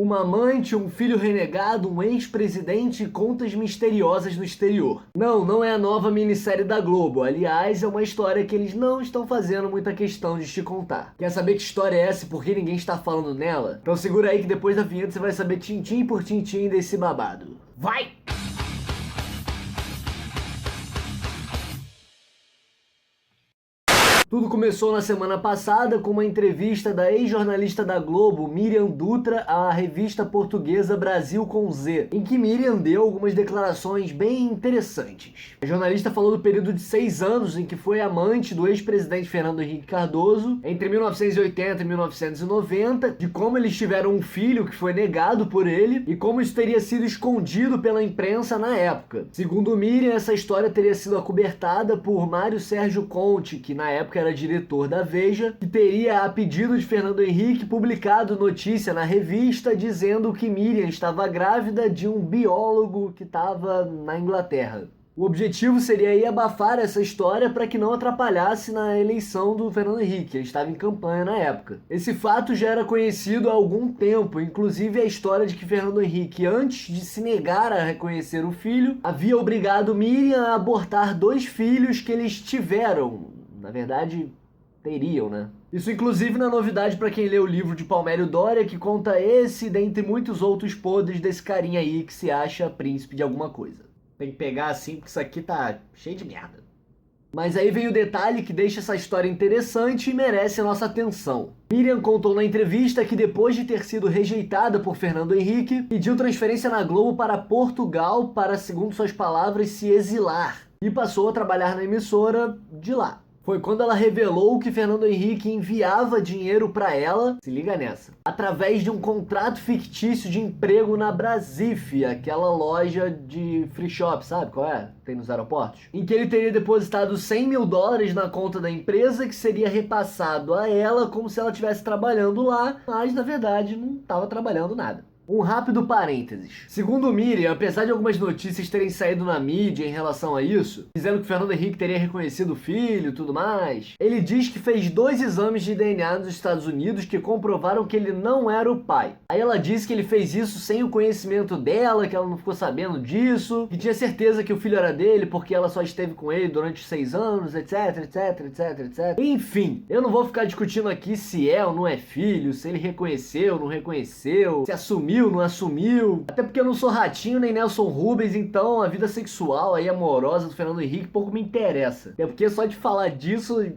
Uma amante, um filho renegado, um ex-presidente e contas misteriosas no exterior. Não é a nova minissérie da Globo. Aliás, é uma história que eles não estão fazendo muita questão de te contar. Quer saber que história é essa e por que ninguém está falando nela? Então segura aí que depois da vinheta você vai saber tintim por tintim desse babado. Vai! Tudo começou na semana passada com uma entrevista da ex-jornalista da Globo, Miriam Dutra, à revista portuguesa Brasil com Z, em que Miriam deu algumas declarações bem interessantes. A jornalista falou do período de 6 anos em que foi amante do ex-presidente Fernando Henrique Cardoso, entre 1980 e 1990, de como eles tiveram um filho que foi negado por ele e como isso teria sido escondido pela imprensa na época. Segundo Miriam, essa história teria sido acobertada por Mário Sérgio Conte, que na época era diretor da Veja, que teria, a pedido de Fernando Henrique, publicado notícia na revista dizendo que Miriam estava grávida de um biólogo que estava na Inglaterra. O objetivo seria aí abafar essa história para que não atrapalhasse na eleição do Fernando Henrique, ele estava em campanha na época. Esse fato já era conhecido há algum tempo, inclusive a história de que Fernando Henrique, antes de se negar a reconhecer o filho, havia obrigado Miriam a abortar 2 filhos que eles tiveram. Na verdade, teriam, né? Isso inclusive na novidade para quem lê o livro de Palmério Doria, que conta esse, dentre muitos outros podres desse carinha aí que se acha príncipe de alguma coisa. Tem que pegar assim, porque isso aqui tá cheio de merda. Mas aí vem o detalhe que deixa essa história interessante e merece a nossa atenção. Miriam contou na entrevista que depois de ter sido rejeitada por Fernando Henrique, pediu transferência na Globo para Portugal para, segundo suas palavras, se exilar. E passou a trabalhar na emissora de lá. Foi quando ela revelou que Fernando Henrique enviava dinheiro para ela, se liga nessa, através de um contrato fictício de emprego na Brasif, aquela loja de free shop, sabe qual é? Tem nos aeroportos. Em que ele teria depositado $100 mil na conta da empresa, que seria repassado a ela como se ela estivesse trabalhando lá, mas na verdade não estava trabalhando nada. Um rápido parênteses. Segundo Miriam, apesar de algumas notícias terem saído na mídia em relação a isso, dizendo que Fernando Henrique teria reconhecido o filho e tudo mais, ele diz que fez 2 exames de DNA nos Estados Unidos que comprovaram que ele não era o pai. Aí ela disse que ele fez isso sem o conhecimento dela, que ela não ficou sabendo disso, que tinha certeza que o filho era dele porque ela só esteve com ele durante 6 anos, etc, etc, etc, etc. Enfim, eu não vou ficar discutindo aqui se é ou não é filho, se ele reconheceu, não reconheceu, se assumiu, não assumiu, até porque eu não sou Ratinho nem Nelson Rubens, então a vida sexual aí amorosa do Fernando Henrique pouco me interessa, até porque só de falar disso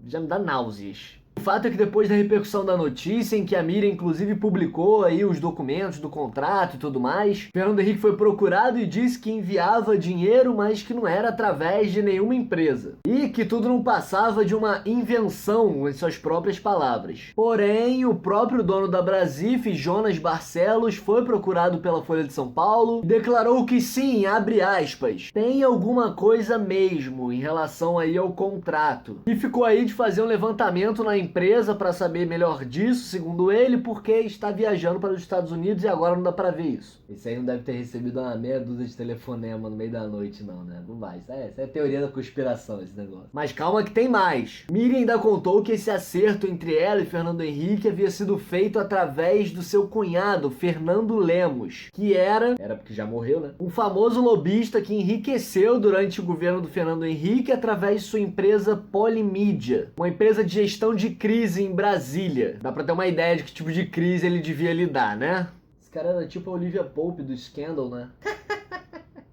já me dá náuseas. O fato é que depois da repercussão da notícia, em que a Miriam inclusive publicou aí os documentos do contrato e tudo mais, Fernando Henrique foi procurado e disse que enviava dinheiro, mas que não era através de nenhuma empresa. E que tudo não passava de uma invenção, em suas próprias palavras. Porém, o próprio dono da Brasif, Jonas Barcelos, foi procurado pela Folha de São Paulo e declarou que sim, abre aspas, tem alguma coisa mesmo em relação aí ao contrato. E ficou aí de fazer um levantamento na empresa para saber melhor disso, segundo ele, porque está viajando para os Estados Unidos e agora não dá para ver isso. Esse aí não deve ter recebido uma meia dúzia de telefonema no meio da noite não, né? Não vai, isso é teoria da conspiração esse negócio. Mas calma que tem mais. Miriam ainda contou que esse acerto entre ela e Fernando Henrique havia sido feito através do seu cunhado, Fernando Lemos, que era porque já morreu, né? Um famoso lobista que enriqueceu durante o governo do Fernando Henrique através de sua empresa Polimídia, uma empresa de gestão de crise em Brasília. Dá pra ter uma ideia de que tipo de crise ele devia lidar, né? Esse cara era tipo a Olivia Pope do Scandal, né?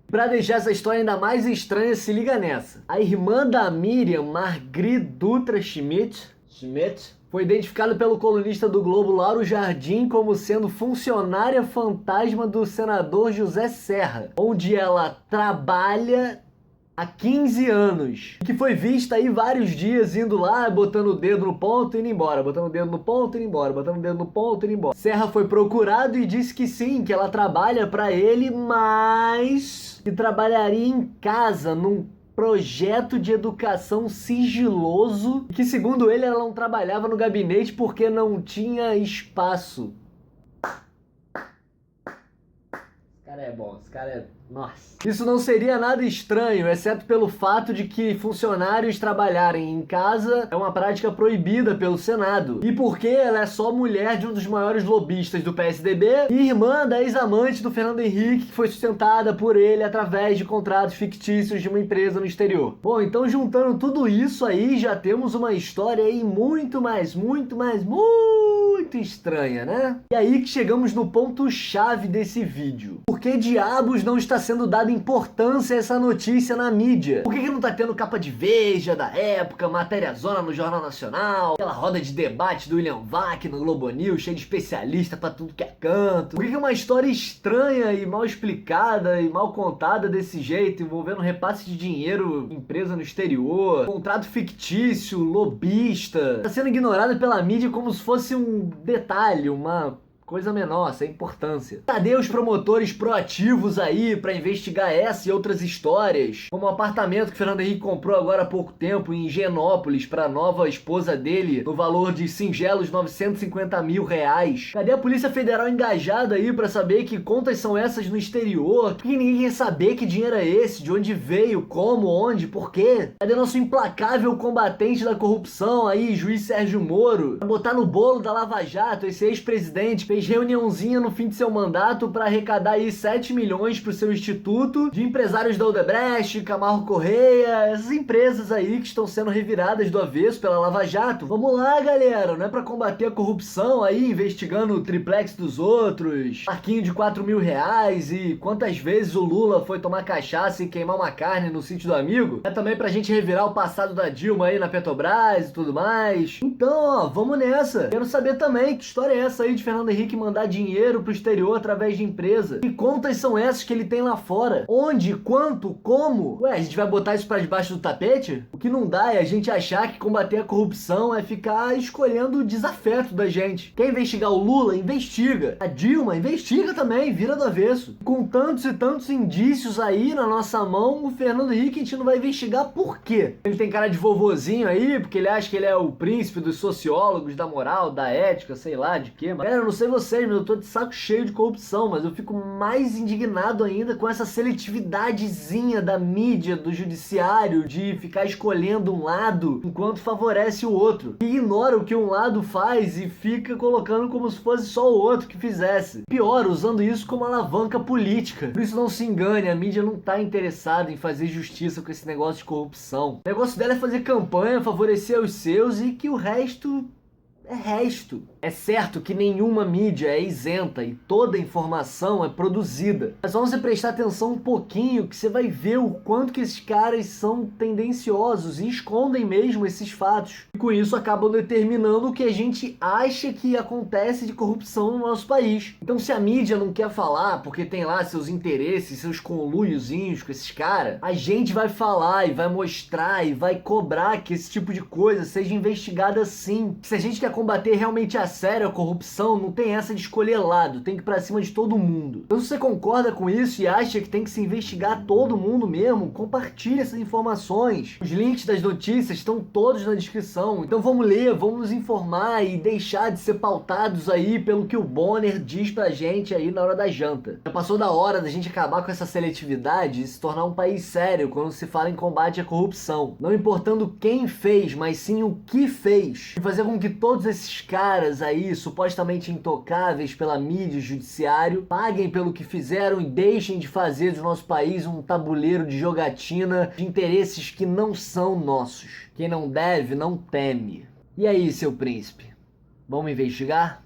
Pra deixar essa história ainda mais estranha, se liga nessa. A irmã da Miriam, Margrit Dutra Schmidt, foi identificada pelo colunista do Globo, Lauro Jardim, como sendo funcionária fantasma do senador José Serra, onde ela trabalha há 15 anos, que foi vista aí vários dias indo lá, botando o dedo no ponto e indo embora, botando o dedo no ponto e indo embora, botando o dedo no ponto e indo embora. Serra foi procurado e disse que sim, que ela trabalha pra ele, mas que trabalharia em casa, num projeto de educação sigiloso, que segundo ele ela não trabalhava no gabinete porque não tinha espaço. cara é bom, esse cara é... Nossa. Isso não seria nada estranho, exceto pelo fato de que funcionários trabalharem em casa é uma prática proibida pelo Senado. E porque ela é só mulher de um dos maiores lobistas do PSDB e irmã da ex-amante do Fernando Henrique, que foi sustentada por ele através de contratos fictícios de uma empresa no exterior. Bom, então juntando tudo isso aí, já temos uma história aí muito estranha, né? E aí que chegamos no ponto-chave desse vídeo. Por que diabos não está sendo dada importância a essa notícia na mídia? Por que não tá tendo capa de Veja da época, matéria zona no Jornal Nacional, aquela roda de debate do William Vac no Globo News, cheio de especialista pra tudo que é canto? Por que uma história estranha e mal explicada e mal contada desse jeito, envolvendo repasse de dinheiro, empresa no exterior, contrato fictício, lobista, tá sendo ignorada pela mídia como se fosse um detalhe, uma coisa menor, sem importância. Cadê os promotores proativos aí pra investigar essa e outras histórias? Como o apartamento que o Fernando Henrique comprou agora há pouco tempo em Higienópolis pra nova esposa dele, no valor de singelos 950 mil reais. Cadê a Polícia Federal engajada aí pra saber que contas são essas no exterior? Por que ninguém quer saber que dinheiro é esse? De onde veio? Como? Onde? Por quê? Cadê nosso implacável combatente da corrupção aí, juiz Sérgio Moro? Pra botar no bolo da Lava Jato, esse ex-presidente fez reuniãozinha no fim de seu mandato para arrecadar aí 7 milhões pro seu instituto, de empresários da Odebrecht, Camargo Correia, essas empresas aí que estão sendo reviradas do avesso pela Lava Jato. Vamos lá, galera, não é para combater a corrupção aí, investigando o triplex dos outros, parquinho de 4 mil reais e quantas vezes o Lula foi tomar cachaça e queimar uma carne no sítio do amigo? É também pra gente revirar o passado da Dilma aí na Petrobras e tudo mais. Então, ó, vamos nessa. Quero saber também que história é essa aí de Fernando Henrique mandar dinheiro pro exterior através de empresa. Que contas são essas que ele tem lá fora? Onde? Quanto? Como? Ué, a gente vai botar isso pra debaixo do tapete? O que não dá é a gente achar que combater a corrupção é ficar escolhendo o desafeto da gente. Quer investigar o Lula? Investiga. A Dilma? Investiga também, vira do avesso. Com tantos e tantos indícios aí na nossa mão, o Fernando Henrique a gente não vai investigar por quê? Ele tem cara de vovozinho aí, porque ele acha que ele é o príncipe dos sociólogos, da moral, da ética, sei lá, de quê. Mas eu não sei vocês, mas eu tô de saco cheio de corrupção, mas eu fico mais indignado ainda com essa seletividadezinha da mídia, do judiciário, de ficar escolhendo um lado enquanto favorece o outro. E ignora o que um lado faz e fica colocando como se fosse só o outro que fizesse. Pior, usando isso como alavanca política. Por isso não se engane, a mídia não tá interessada em fazer justiça com esse negócio de corrupção. O negócio dela é fazer campanha, favorecer os seus e que o resto... é resto. É certo que nenhuma mídia é isenta e toda informação é produzida. Mas vamos prestar atenção um pouquinho que você vai ver o quanto que esses caras são tendenciosos e escondem mesmo esses fatos. E com isso acabam determinando o que a gente acha que acontece de corrupção no nosso país. Então se a mídia não quer falar porque tem lá seus interesses, seus conluiozinhos com esses caras, a gente vai falar e vai mostrar e vai cobrar que esse tipo de coisa seja investigada sim. Se a gente quer combater realmente a sério a corrupção, não tem essa de escolher lado, tem que ir pra cima de todo mundo. Então se você concorda com isso e acha que tem que se investigar todo mundo mesmo, compartilhe essas informações. Os links das notícias estão todos na descrição, então vamos ler, vamos nos informar e deixar de ser pautados aí pelo que o Bonner diz pra gente aí na hora da janta. Já passou da hora da gente acabar com essa seletividade e se tornar um país sério quando se fala em combate à corrupção. Não importando quem fez, mas sim o que fez. E fazer com que todos esses caras aí, supostamente intocáveis pela mídia e judiciário, paguem pelo que fizeram e deixem de fazer do nosso país um tabuleiro de jogatina de interesses que não são nossos. Quem não deve, não teme. E aí, seu príncipe? Vamos investigar?